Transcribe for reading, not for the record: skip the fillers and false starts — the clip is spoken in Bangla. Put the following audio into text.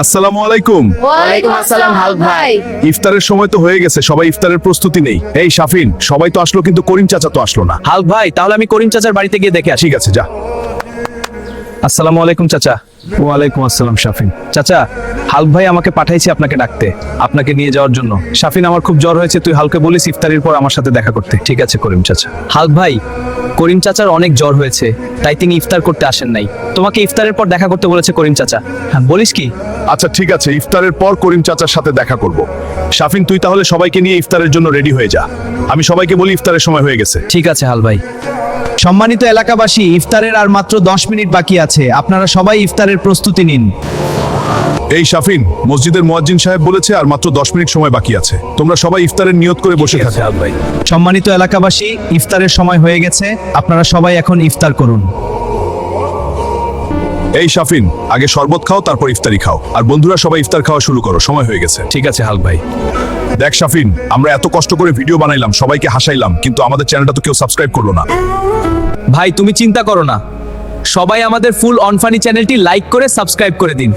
আসসালামু আলাইকুম। ওয়ালাইকুম আসসালাম হালক ভাই। ইফতারের সময় তো হয়ে গেছে, সবাই ইফতারের প্রস্তুতি নেই। এই শাফিন, সবাই তো আসলো কিন্তু করিম চাচা তো আসলো না। হালক ভাই, তাহলে আমি করিম চাচার বাড়িতে গিয়ে দেখে আসি। ঠিক আছে, যা। আসসালামু আলাইকুম চাচা। ওয়ালাইকুম আসসালাম শাফিন। চাচা, হালক ভাই আমাকে পাঠাইছে আপনাকে ডাকতে, আপনাকে নিয়ে যাওয়ার জন্য। শাফিন, আমার খুব জ্বর হয়েছে, তুই হালকে বলিস ইফতারের পর আমার সাথে দেখা করতে। ঠিক আছে করিম চাচা। হালক ভাই, করিম চাচার অনেক জ্বর হয়েছে, তাই তিনি ইফতার করতে আসেন নাই। তোমাকে ইফতারের পর দেখা করতে বলেছে করিম চাচা। হ্যাঁ, বলিস কি? আচ্ছা ঠিক আছে, ইফতারের পর করিম চাচার সাথে দেখা করব। শাফিন, তুই তাহলে সবাইকে নিয়ে ইফতারের জন্য রেডি হয়ে যা। আমি সবাইকে বলি ইফতারের সময় হয়ে গেছে। ঠিক আছে হালক ভাই। সম্মানিত এলাকাবাসী, ইফতারের আর মাত্র 10 মিনিট বাকি আছে, আপনারা সবাই ইফতারের প্রস্তুতি নিন। এই শাফিন, মসজিদের মুয়াজ্জিন সাহেব বলেছে আর মাত্র 10 মিনিট সময় বাকি আছে। তোমরা সবাই ইফতারের নিয়ত করে বসে থাকো। হালক ভাই। সম্মানিত এলাকাবাসী, ইফতারের সময় হয়ে গেছে, আপনারা সবাই এখন ইফতার করুন। এই শাফিন, আগে শরবত খাও, তারপর ইফতারি খাও। আর বন্ধুরা সবাই ইফতার খাওয়া শুরু করো, সময় হয়ে গেছে। ঠিক আছে হালক ভাই। দেখ শাফিন, আমরা এত কষ্ট করে ভিডিও বানাইলাম, সবাইকে হাসাইলাম, কিন্তু আমাদের চ্যানেলটা তো কেউ সাবস্ক্রাইব করলো না। ভাই তুমি চিন্তা করো না, সবাই আমাদের ফুল অন ফানি চ্যানেলটি লাইক করে সাবস্ক্রাইব করে দিন।